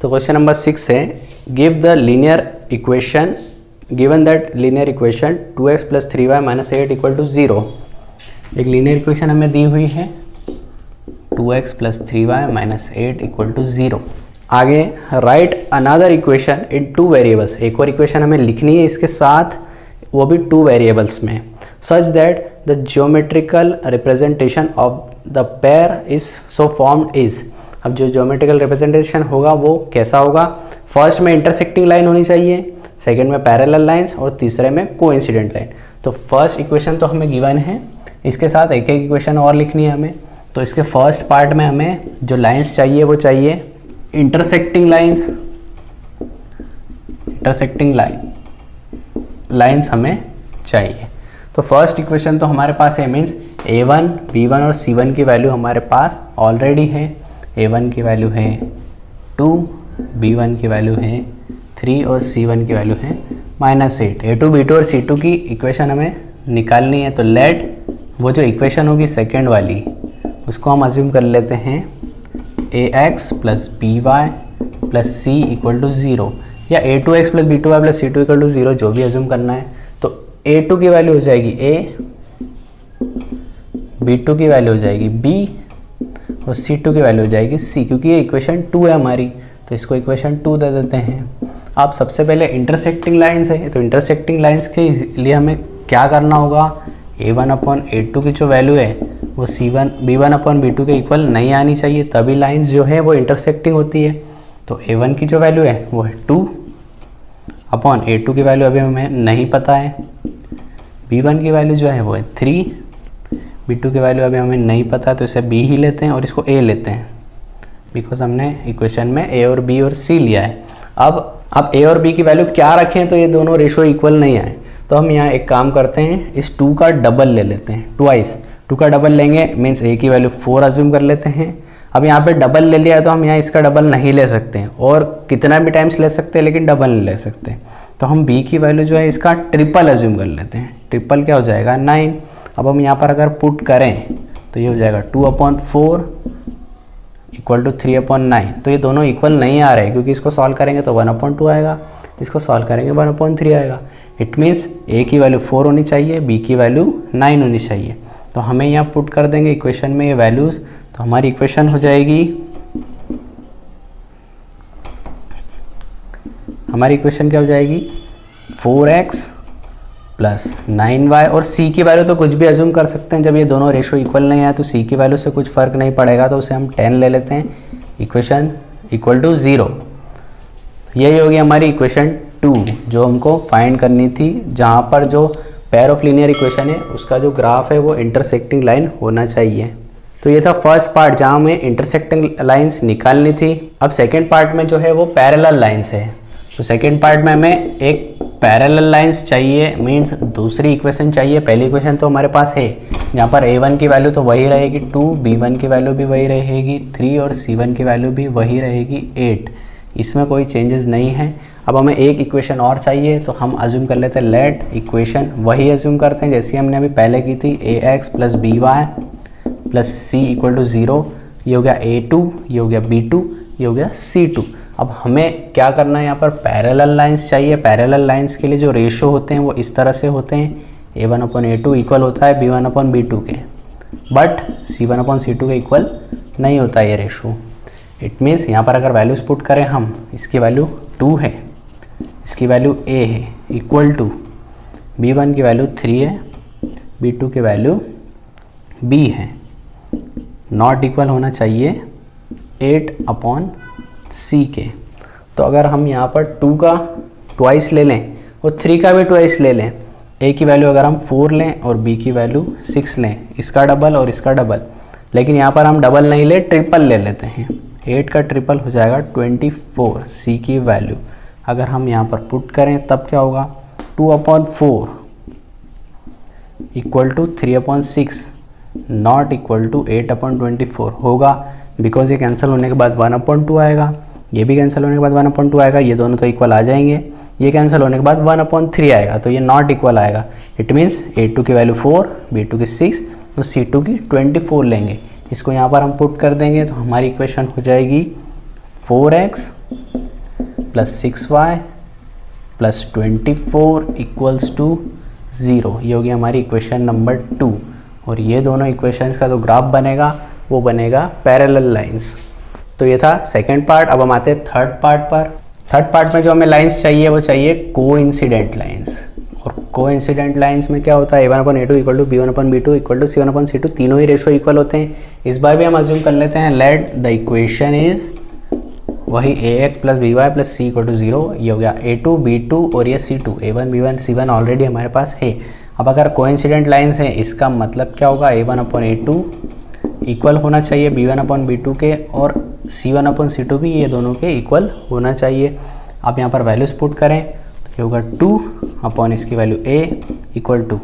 तो question number 6 है, give the linear equation, given that linear equation 2x + 3y - 8 = 0। एक linear equation हमें दी हुई है 2x + 3y - 8 = 0। आगे right another equation in 2 variables, एक और इक्वेशन हमें लिखनी है इसके साथ, वो भी 2 वेरिएबल्स में, such that the geometrical representation of the pair is so formed is. अब जो ज्योमेट्रिकल रिप्रेजेंटेशन होगा वो कैसा होगा? फर्स्ट में इंटरसेक्टिंग लाइन होनी चाहिए, सेकंड में पैरेलल लाइंस और तीसरे में कोइंसिडेंट लाइन। तो फर्स्ट इक्वेशन तो हमें गिवन है, इसके साथ एक एक इक्वेशन और लिखनी है हमें। तो इसके फर्स्ट पार्ट में हमें जो लाइंस चाहिए वो चाहिए इंटरसेक्टिंग लाइंस, इंटरसेक्टिंग लाइंस हमें चाहिए। तो फर्स्ट इक्वेशन तो हमारे पास है, मीन्स a1, b1 और c1 की वैल्यू हमारे पास ऑलरेडी है। a1 की वैल्यू है 2, b1 की वैल्यू है 3 और c1 की वैल्यू है -8। a2, b2 और c2 की इक्वेशन हमें निकालनी है। तो लेट वो जो इक्वेशन होगी सेकेंड वाली, उसको हम अज्यूम कर लेते हैं ax + by + c = 0, या a2x + b2y + c2 = 0, जो भी अज्यूम करना है। तो a2 की वैल्यू हो जाएगी a, b2 की वैल्यू हो जाएगी b और c2 की वैल्यू हो जाएगी c, क्योंकि ये इक्वेशन 2 है हमारी, तो इसको इक्वेशन 2 दे देते हैं। अब सबसे पहले इंटरसेक्टिंग लाइंस है, तो इंटरसेक्टिंग लाइंस के लिए हमें क्या करना होगा? a1/a2 की जो वैल्यू है वो b1/b2 के इक्वल नहीं आनी चाहिए, तभी लाइंस जो है वो इंटरसेक्टिंग होती है। तो a1 की जो वैल्यू है वो है 2/a2 की वैल्यू अभी हमें नहीं पता है, b1 की वैल्यू जो है वो है 3, b2 की वैल्यू अभी हमें नहीं पता, तो इसे b ही लेते हैं और इसको a लेते हैं, बिकॉज हमने इक्वेशन में a और b और c लिया है। अब a और b की वैल्यू क्या रखें तो ये दोनों रेशो इक्वल नहीं आए, तो हम यहाँ एक काम करते हैं, इस 2 का डबल ले लेते हैं, ट्वाइस 2 का डबल लेंगे, मीन्स a की वैल्यू 4 अज्यूम कर लेते हैं। अब यहाँ पे डबल ले लिया है तो हम यहाँ इसका डबल नहीं ले सकते हैं, और कितना भी टाइम्स ले सकते हैं लेकिन डबल नहीं ले सकते। तो हम b की वैल्यू जो है इसका ट्रिपल अज्यूम कर लेते हैं। ट्रिपल क्या हो जाएगा? 9। अब हम यहाँ पर अगर पुट करें तो ये हो जाएगा 2/4 = 3/9। तो ये दोनों इक्वल नहीं आ रहे, क्योंकि इसको सॉल्व करेंगे तो 1/2 आएगा, इसको सॉल्व करेंगे 1/3 आएगा। इट मीन्स a की वैल्यू 4 होनी चाहिए, b की वैल्यू 9 होनी चाहिए। तो हमें यहाँ पुट कर देंगे इक्वेशन में ये वैल्यूज़, तो हमारी इक्वेशन हो जाएगी, हमारी इक्वेशन क्या हो जाएगी? 4x + 9y, और c की वैल्यू तो कुछ भी अज्यूम कर सकते हैं, जब ये दोनों रेशो इक्वल नहीं आए तो c की वैल्यू से कुछ फ़र्क नहीं पड़ेगा, तो उसे हम 10 ले लेते हैं, इक्वेशन = 0। यही होगी हमारी इक्वेशन 2 जो हमको फाइंड करनी थी, जहाँ पर जो पेयर ऑफ लीनियर इक्वेशन है उसका जो ग्राफ है वो इंटरसेक्टिंग लाइन होना चाहिए। तो ये था फर्स्ट पार्ट जहाँ हमें इंटरसेक्टिंग लाइंस निकालनी थी। अब सेकेंड पार्ट में जो है वो पैरेलल लाइंस है। तो सेकेंड पार्ट में हमें एक पैरेलल लाइंस चाहिए, मीन्स दूसरी इक्वेशन चाहिए। पहली इक्वेशन तो हमारे पास है, जहाँ पर a1 की वैल्यू तो वही रहेगी 2, b1 की वैल्यू भी वही रहेगी 3 और c1 की वैल्यू भी वही रहेगी 8, इसमें कोई चेंजेस नहीं है। अब हमें एक इक्वेशन और चाहिए, तो हम अज्यूम कर लेते हैं लेट इक्वेशन वही अज्यूम करते हैं जैसी हमने अभी पहले की थी, ax + by + c = 0। ये हो गया a2, ये हो गया b2, ये हो गया c2। अब हमें क्या करना है, यहाँ पर पैरेलल लाइंस चाहिए। पैरेलल लाइंस के लिए जो रेशो होते हैं वो इस तरह से होते हैं, a1/a2 इक्वल होता है b1/b2 के, बट c1/c2 के इक्वल नहीं होता ये रेशो। इट मीन्स यहाँ पर अगर वैल्यूज पुट करें हम, इसकी वैल्यू 2 है, इसकी वैल्यू a है, इक्वल टू b1 की वैल्यू 3 है, b2 की वैल्यू b है, नॉट इक्वल होना चाहिए 8/c के। तो अगर हम यहाँ पर 2 का ट्वाइस ले लें और 3 का भी ट्वाइस ले लें, a की वैल्यू अगर हम 4 लें और b की वैल्यू 6 लें, इसका डबल और इसका डबल, लेकिन यहाँ पर हम डबल नहीं ले, ट्रिपल ले लेते हैं। 8 का ट्रिपल हो जाएगा 24, c की वैल्यू अगर हम यहाँ पर पुट करें तब क्या होगा? 2/4 = 3/6 नॉट इक्वल टू 8/24 होगा, बिकॉज ये कैंसिल होने के बाद 1/2 आएगा, ये भी कैंसिल होने के बाद 1/2 आएगा, ये दोनों तो इक्वल आ जाएंगे, ये कैंसिल होने के बाद 1/3 आएगा, तो ये नॉट इक्वल आएगा। इट मीन्स a2 की वैल्यू 4, b2 की 6, तो c2 की 24 लेंगे। इसको यहाँ पर हम पुट कर देंगे तो हमारी इक्वेशन हो जाएगी 4x plus 6y plus 24 equals to 0। ये होगी हमारी इक्वेशन नंबर 2। और ये दोनों इक्वेशंस का जो ग्राफ बनेगा वो बनेगा पैरेलल लाइंस। तो ये था सेकेंड पार्ट। अब हम आते हैं थर्ड पार्ट पर। थर्ड पार्ट में जो हमें लाइंस चाहिए वो चाहिए कोइंसिडेंट लाइंस। और कोइंसिडेंट लाइंस में क्या होता है, a1/a2 equal to b1/b2 equal to c1/c2, तीनों ही रेशो इक्वल होते हैं। इस बार भी हम अज्यूम कर लेते हैं लेट द इक्वेशन इज वही ax plus by plus c equal to 0। ये हो गया a2 b2 और ये c2, a1 b1 c1 already हमारे पास है। अब अगर कोइंसिडेंट लाइंस है इसका मतलब क्या होगा, a1/a2 इक्वल होना चाहिए b1/b2 के, और c1/c2 भी ये दोनों के इक्वल होना चाहिए। आप यहाँ पर वैल्यूज पुट करें तो ये होगा 2 इसकी वैल्यू a इक्वल टू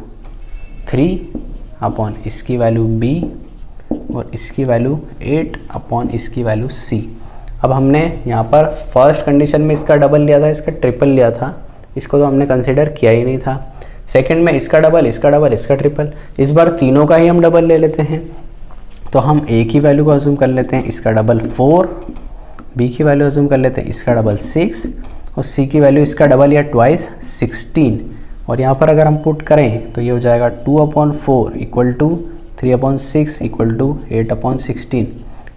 3 इसकी वैल्यू b और इसकी वैल्यू 8 इसकी वैल्यू c। अब हमने यहाँ पर फर्स्ट कंडीशन में इसका डबल लिया था, इसका ट्रिपल लिया था, इसको तो हमने कंसिडर किया ही नहीं था। सेकंड में इसका डबल, इसका डबल, इसका ट्रिपल। इस बार तीनों का ही हम डबल ले लेते हैं। तो हम a की वैल्यू को अज्यूम कर लेते हैं, इसका डबल 4, b की वैल्यू अज्यूम कर लेते हैं, इसका डबल 6 और c की वैल्यू इसका डबल या ट्वाइस 16। और यहाँ पर अगर हम पुट करें तो ये हो जाएगा 2/4 इक्वल टू 3/6 इक्वल टू 8/16।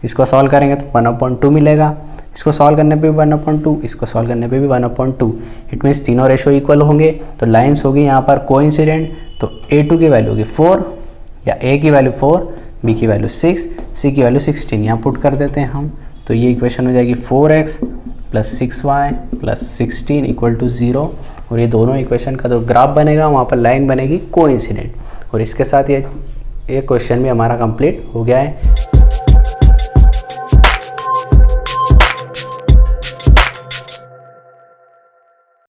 इसको सॉल्व करेंगे तो 1/2 मिलेगा। इसको सॉल्व करने पे भी 1/2, इसको सॉल्व करने पे भी 1/2। इट मीन्स तीनों रेशो इक्वल होंगे। तो लाइंस होगी यहाँ पर कोइंसिडेंट। तो a2 की वैल्यू होगी 4 या a की वैल्यू 4, b की वैल्यू 6, c की वैल्यू 16। यहाँ पुट कर देते हैं हम। तो ये इक्वेशन हो जाएगी 4x plus 6y plus 16 equal to 0। और ये दोनों इक्वेशन का जो ग्राफ बनेगा वहाँ पर लाइन बनेगी कोइंसिडेंट। और इसके साथ ये क्वेश्चन भी हमारा कंप्लीट हो गया है।